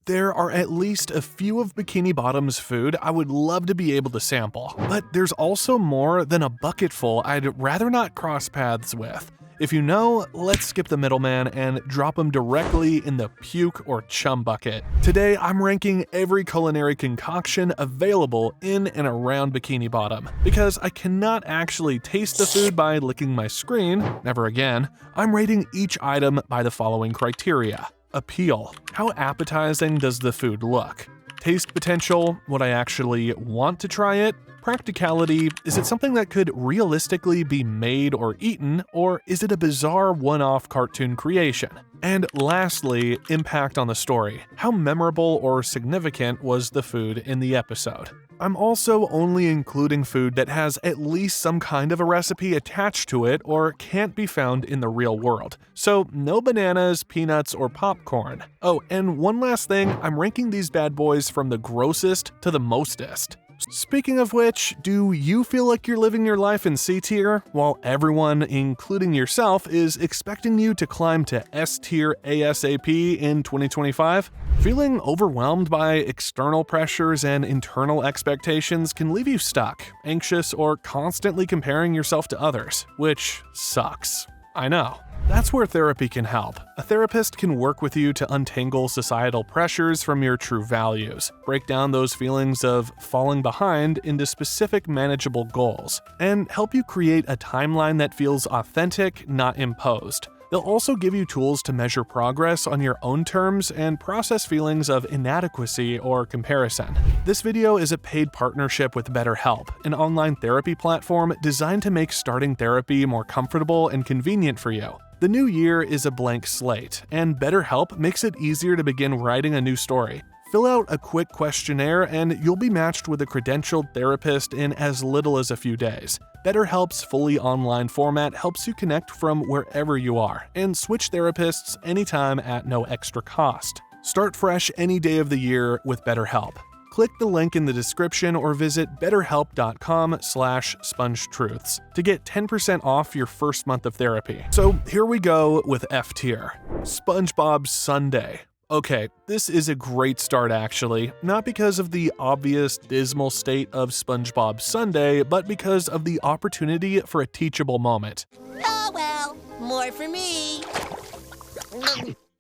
There are at least a few of Bikini Bottom's food I would love to be able to sample, but there's also more than a bucketful I'd rather not cross paths with. If you know, let's skip the middleman and drop them directly in the puke-or-chum-bucket. Today, I'm ranking every culinary concoction available in and around Bikini Bottom. Because I cannot actually taste the food by licking my screen, never again, I'm rating each item by the following criteria. Appeal. How appetizing does the food look? Taste potential. Would I actually want to try it? Practicality. Is it something that could realistically be made or eaten, or is it a bizarre one-off cartoon creation? And lastly, impact on the story. How memorable or significant was the food in the episode? I'm also only including food that has at least some kind of a recipe attached to it or can't be found in the real world. So no bananas, peanuts, or popcorn. Oh, and one last thing, I'm ranking these bad boys from the grossest to the mostest. Speaking of which, do you feel like you're living your life in C tier, while everyone, including yourself, is expecting you to climb to S tier ASAP in 2025? Feeling overwhelmed by external pressures and internal expectations can leave you stuck, anxious, or constantly comparing yourself to others, which sucks. I know. That's where therapy can help. A therapist can work with you to untangle societal pressures from your true values, break down those feelings of falling behind into specific manageable goals, and help you create a timeline that feels authentic, not imposed. They'll also give you tools to measure progress on your own terms and process feelings of inadequacy or comparison. This video is a paid partnership with BetterHelp, an online therapy platform designed to make starting therapy more comfortable and convenient for you. The new year is a blank slate, and BetterHelp makes it easier to begin writing a new story. Fill out a quick questionnaire and you'll be matched with a credentialed therapist in as little as a few days. BetterHelp's fully online format helps you connect from wherever you are and switch therapists anytime at no extra cost. Start fresh any day of the year with BetterHelp. Click the link in the description or visit betterhelp.com/spongetruths to get 10% off your first month of therapy. So here we go with F tier. SpongeBob Sunday. Okay, this is a great start actually, not because of the obvious dismal state of SpongeBob Sunday, but because of the opportunity for a teachable moment. Oh well, more for me.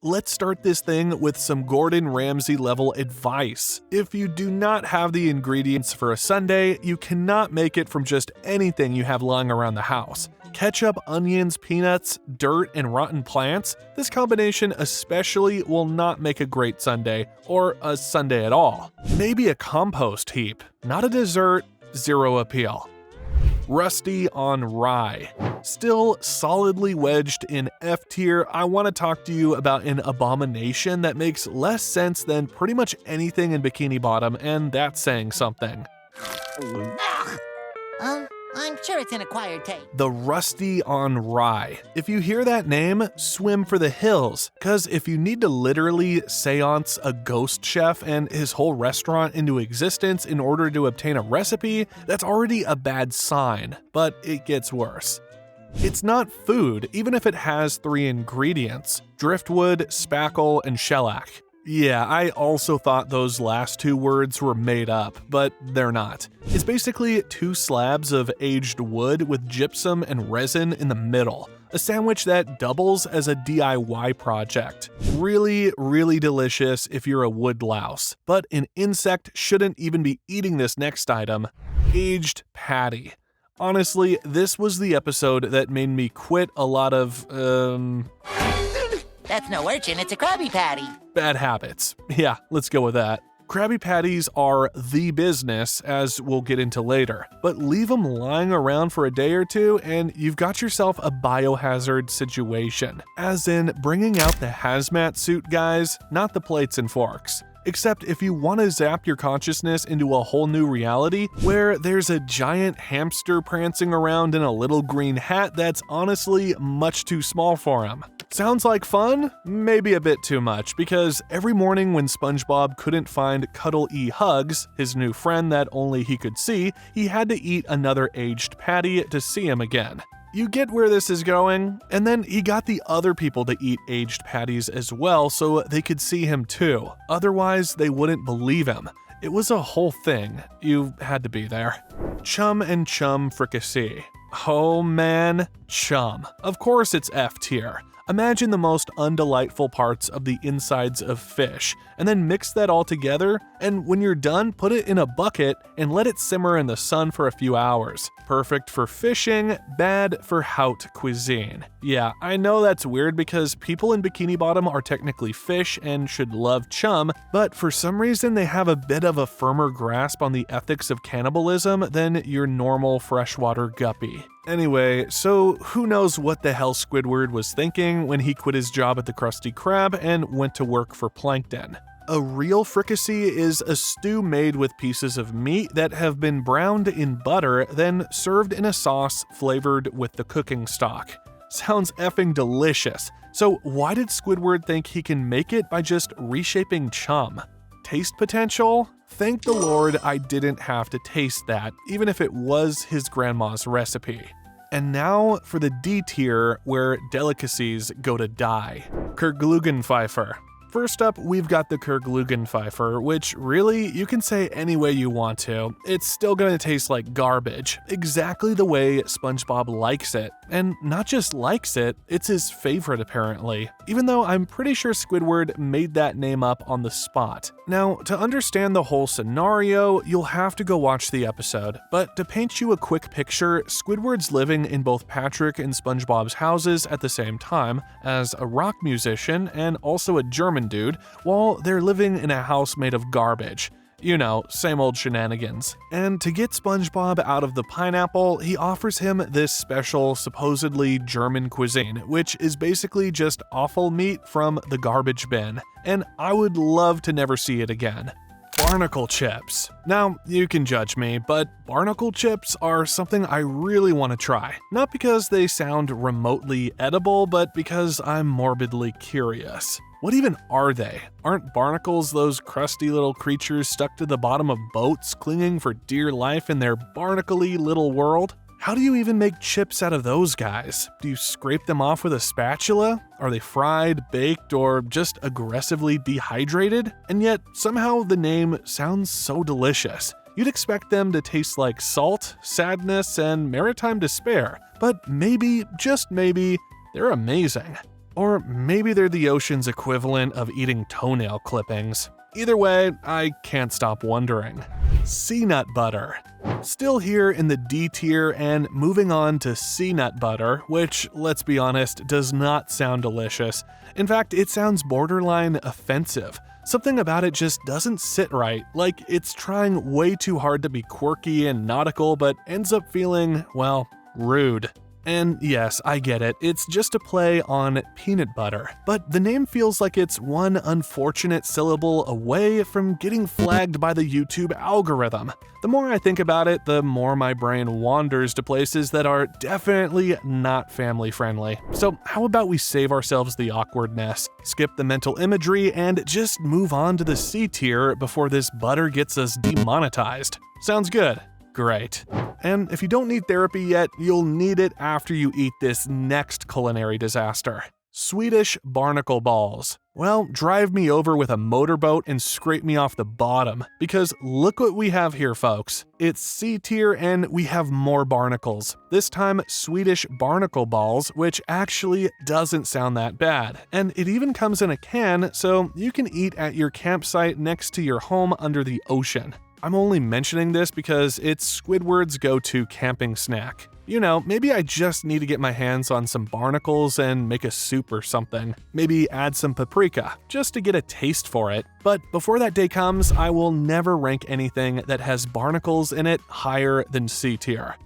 Let's start this thing with some Gordon Ramsay level advice. If you do not have the ingredients for a sundae, you cannot make it from just anything you have lying around the house. Ketchup, onions, peanuts, dirt, and rotten plants, this combination especially will not make a great sundae, or a sundae at all. Maybe a compost heap, not a dessert, zero appeal. Rusty on rye. Still solidly wedged in F tier, I want to talk to you about an abomination that makes less sense than pretty much anything in Bikini Bottom, and that's saying something. I'm sure it's an acquired taste. The Rusty on Rye. If you hear that name, swim for the hills, cause if you need to literally seance a ghost chef and his whole restaurant into existence in order to obtain a recipe, that's already a bad sign, but it gets worse. It's not food, even if it has 3 ingredients: driftwood, spackle, and shellac. Yeah, I also thought those last 2 words were made up, but they're not. It's basically 2 slabs of aged wood with gypsum and resin in the middle. A sandwich that doubles as a DIY project. Really, really delicious if you're a wood louse. But an insect shouldn't even be eating this next item. Aged patty. Honestly, this was the episode that made me quit a lot of, That's no urchin, it's a Krabby Patty. bad habits. Yeah, let's go with that. Krabby Patties are the business, as we'll get into later, but leave them lying around for a day or two and you've got yourself a biohazard situation. As in, bringing out the hazmat suit guys, not the plates and forks. Except if you want to zap your consciousness into a whole new reality where there's a giant hamster prancing around in a little green hat that's honestly much too small for him. Sounds like fun? Maybe a bit too much, because every morning when SpongeBob couldn't find Cuddle-E Hugs, his new friend that only he could see, he had to eat another aged patty to see him again. You get where this is going? And then he got the other people to eat aged patties as well so they could see him too. Otherwise, they wouldn't believe him. It was a whole thing. You had to be there. Chum and chum fricassee. Oh man, chum. Of course it's F tier. Imagine the most undelightful parts of the insides of fish, and then mix that all together, and when you're done, put it in a bucket and let it simmer in the sun for a few hours. Perfect for fishing, bad for haute cuisine. Yeah, I know that's weird because people in Bikini Bottom are technically fish and should love chum, but for some reason they have a bit of a firmer grasp on the ethics of cannibalism than your normal freshwater guppy. Anyway, so who knows what the hell Squidward was thinking when he quit his job at the Krusty Krab and went to work for Plankton. A real fricassee is a stew made with pieces of meat that have been browned in butter, then served in a sauce flavored with the cooking stock. Sounds effing delicious. So why did Squidward think he can make it by just reshaping chum? Taste potential? Thank the Lord I didn't have to taste that, even if it was his grandma's recipe. And now for the D tier, where delicacies go to die. Kerglugenpfeifer. First up, we've got the Kerglugenpfeifer, which really, you can say any way you want to. It's still gonna taste like garbage, exactly the way SpongeBob likes it. And not just likes it, it's his favorite apparently, even though I'm pretty sure Squidward made that name up on the spot. Now, to understand the whole scenario, you'll have to go watch the episode, but to paint you a quick picture, Squidward's living in both Patrick and SpongeBob's houses at the same time, as a rock musician and also a German dude, while they're living in a house made of garbage. You know, same old shenanigans. And to get SpongeBob out of the pineapple, he offers him this special, supposedly German cuisine, which is basically just offal meat from the garbage bin. And I would love to never see it again. Barnacle chips. Now, you can judge me, but barnacle chips are something I really want to try. Not because they sound remotely edible, but because I'm morbidly curious. What even are they? Aren't barnacles those crusty little creatures stuck to the bottom of boats, clinging for dear life in their barnacle-y little world? How do you even make chips out of those guys? Do you scrape them off with a spatula? Are they fried, baked, or just aggressively dehydrated? And yet, somehow the name sounds so delicious. You'd expect them to taste like salt, sadness, and maritime despair, but maybe, just maybe, they're amazing. Or maybe they're the ocean's equivalent of eating toenail clippings. Either way, I can't stop wondering. Sea nut butter. Still here in the D tier and moving on to sea nut butter, which, let's be honest, does not sound delicious. In fact, it sounds borderline offensive. Something about it just doesn't sit right, like it's trying way too hard to be quirky and nautical but ends up feeling, well, rude. And yes, I get it, it's just a play on peanut butter, but the name feels like it's one unfortunate syllable away from getting flagged by the YouTube algorithm. The more I think about it, the more my brain wanders to places that are definitely not family friendly. So how about we save ourselves the awkwardness, skip the mental imagery, and just move on to the C tier before this butter gets us demonetized? Sounds good. Great. And if you don't need therapy yet, you'll need it after you eat this next culinary disaster. Swedish barnacle balls. Well, drive me over with a motorboat and scrape me off the bottom, because look what we have here, folks. It's C tier and we have more barnacles. This time, Swedish barnacle balls, which actually doesn't sound that bad. And it even comes in a can, so you can eat at your campsite next to your home under the ocean. I'm only mentioning this because it's Squidward's go-to camping snack. You know, maybe I just need to get my hands on some barnacles and make a soup or something. Maybe add some paprika, just to get a taste for it. But before that day comes, I will never rank anything that has barnacles in it higher than C tier.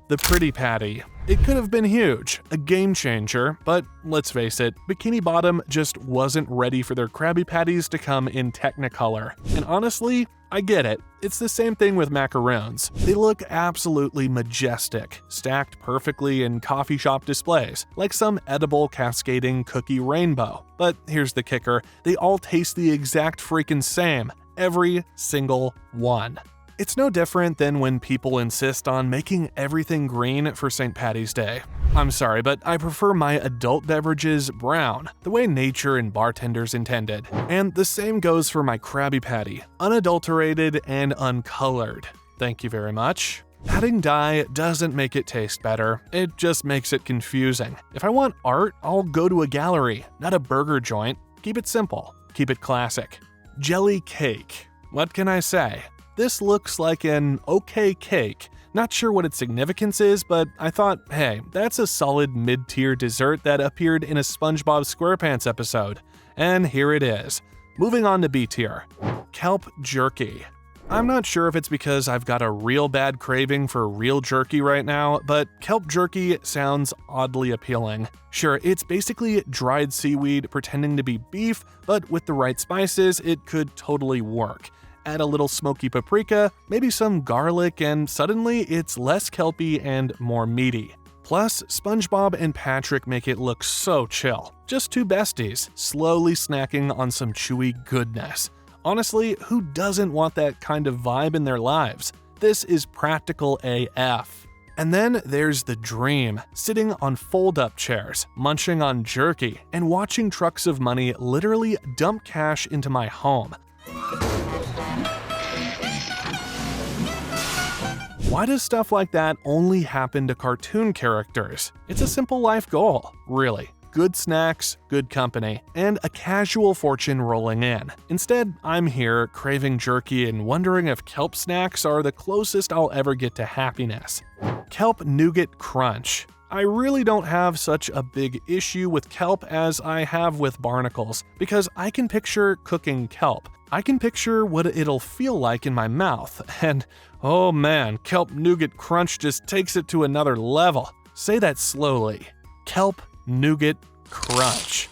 The Pretty Patty. It could have been huge, a game changer, but let's face it, Bikini Bottom just wasn't ready for their Krabby Patties to come in Technicolor. And honestly, I get it. It's the same thing with macaroons. They look absolutely majestic, stacked perfectly in coffee shop displays, like some edible cascading cookie rainbow. But here's the kicker, they all taste the exact freaking same, every single one. It's no different than when people insist on making everything green for St. Patty's Day. I'm sorry, but I prefer my adult beverages brown, the way nature and bartenders intended. And the same goes for my Krabby Patty, unadulterated and uncolored. Thank you very much. Adding dye doesn't make it taste better, it just makes it confusing. If I want art, I'll go to a gallery, not a burger joint. Keep it simple, keep it classic. Jelly cake. What can I say? This looks like an okay cake. Not sure what its significance is, but I thought, hey, that's a solid mid-tier dessert that appeared in a SpongeBob SquarePants episode. And here it is. Moving on to B tier. Kelp jerky. I'm not sure if it's because I've got a real bad craving for real jerky right now, but kelp jerky sounds oddly appealing. Sure, it's basically dried seaweed pretending to be beef, but with the right spices, it could totally work. Add a little smoky paprika, maybe some garlic, and suddenly it's less kelpy and more meaty. Plus, SpongeBob and Patrick make it look so chill. Just two besties, slowly snacking on some chewy goodness. Honestly, who doesn't want that kind of vibe in their lives? This is practical AF. And then there's the dream, sitting on fold-up chairs, munching on jerky, and watching trucks of money literally dump cash into my home. Why does stuff like that only happen to cartoon characters? It's a simple life goal, really. Good snacks, good company, and a casual fortune rolling in. Instead, I'm here craving jerky and wondering if kelp snacks are the closest I'll ever get to happiness. Kelp Nougat Crunch. I really don't have such a big issue with kelp as I have with barnacles, because I can picture cooking kelp. I can picture what it'll feel like in my mouth, and oh man, Kelp Nougat Crunch just takes it to another level. Say that slowly. Kelp Nougat Crunch.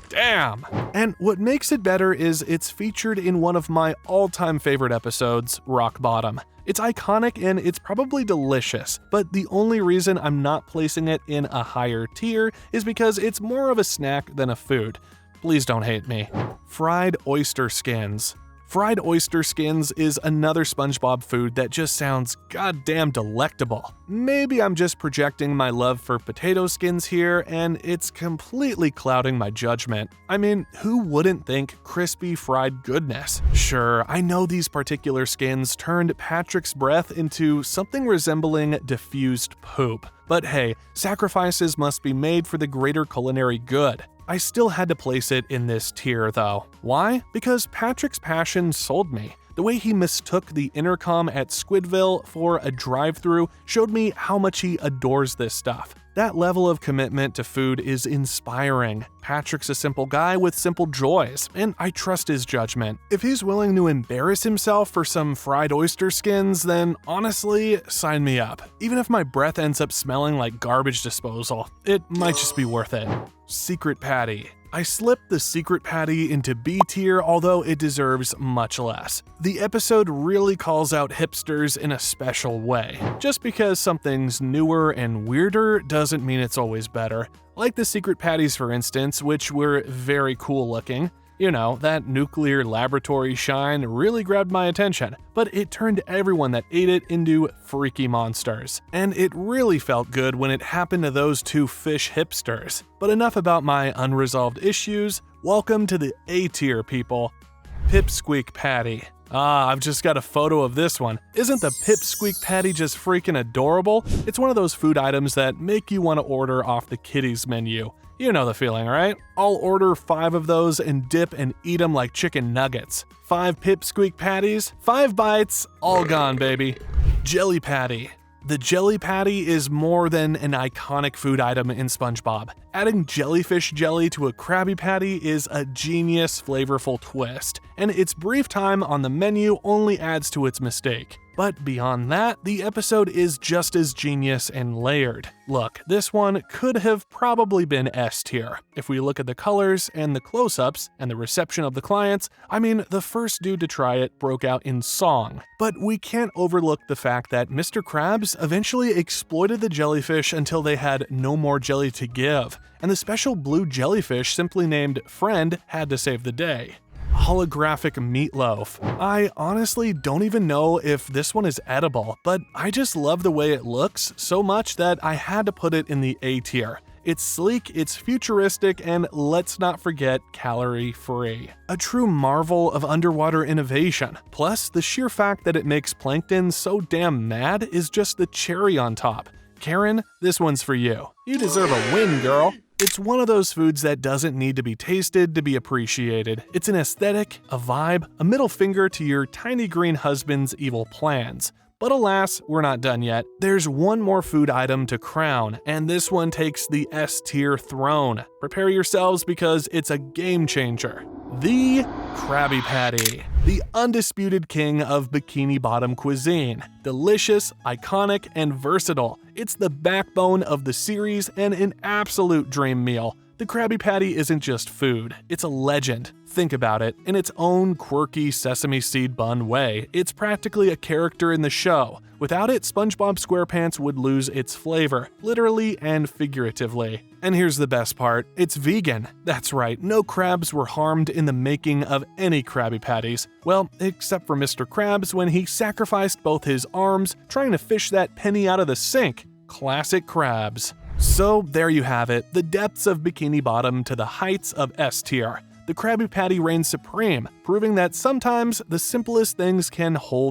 Damn! And what makes it better is it's featured in one of my all-time favorite episodes, Rock Bottom. It's iconic and it's probably delicious, but the only reason I'm not placing it in a higher tier is because it's more of a snack than a food. Please don't hate me. Fried oyster skins. Fried oyster skins is another SpongeBob food that just sounds goddamn delectable. Maybe I'm just projecting my love for potato skins here, and it's completely clouding my judgment. I mean, who wouldn't think crispy fried goodness? Sure, I know these particular skins turned Patrick's breath into something resembling diffused poop. But hey, sacrifices must be made for the greater culinary good. I still had to place it in this tier though. Why? Because Patrick's passion sold me. The way he mistook the intercom at Squidville for a drive-thru showed me how much he adores this stuff. That level of commitment to food is inspiring. Patrick's a simple guy with simple joys, and I trust his judgment. If he's willing to embarrass himself for some fried oyster skins, then honestly, sign me up. Even if my breath ends up smelling like garbage disposal, it might just be worth it. Secret Patty. I slipped the Secret Patty into B tier, although it deserves much less. The episode really calls out hipsters in a special way. Just because something's newer and weirder doesn't mean it's always better. Like the Secret Patties, for instance, which were very cool looking. You know, that nuclear laboratory shine really grabbed my attention, but it turned everyone that ate it into freaky monsters. And it really felt good when it happened to those two fish hipsters. But enough about my unresolved issues. Welcome to the A tier, people. Pipsqueak Patty. I've just got a photo of this one. Isn't the Pipsqueak Patty just freaking adorable? It's one of those food items that make you want to order off the kiddies menu. You know the feeling, right? I'll order 5 of those and dip and eat them like chicken nuggets. 5 Pipsqueak Patties, 5 bites, all gone, baby. Jelly Patty. The Jelly Patty is more than an iconic food item in SpongeBob. Adding jellyfish jelly to a Krabby Patty is a genius, flavorful twist, and its brief time on the menu only adds to its mistake. But beyond that, the episode is just as genius and layered. Look, this one could have probably been S tier. If we look at the colors and the close-ups and the reception of the clients, I mean, the first dude to try it broke out in song. But we can't overlook the fact that Mr. Krabs eventually exploited the jellyfish until they had no more jelly to give, and the special blue jellyfish simply named Friend had to save the day. Holographic meatloaf. I honestly don't even know if this one is edible, but I just love the way it looks so much that I had to put it in the A tier. It's sleek, it's futuristic, and let's not forget calorie-free. A true marvel of underwater innovation. Plus, the sheer fact that it makes plankton so damn mad is just the cherry on top. Karen, this one's for you. You deserve a win, girl. It's one of those foods that doesn't need to be tasted to be appreciated. It's an aesthetic, a vibe, a middle finger to your tiny green husband's evil plans. But alas, we're not done yet. There's one more food item to crown, and this one takes the S-tier throne. Prepare yourselves because it's a game changer. The Krabby Patty, the undisputed king of Bikini Bottom cuisine. Delicious, iconic, and versatile. It's the backbone of the series and an absolute dream meal. The Krabby Patty isn't just food, it's a legend. Think about it, in its own quirky sesame seed bun way, it's practically a character in the show. Without it, SpongeBob SquarePants would lose its flavor, literally and figuratively. And here's the best part, it's vegan. That's right, no crabs were harmed in the making of any Krabby Patties. Well, except for Mr. Krabs when he sacrificed both his arms trying to fish that penny out of the sink. Classic Krabs. So there you have it, the depths of Bikini Bottom to the heights of S tier. The Krabby Patty reigns supreme, proving that sometimes the simplest things can hold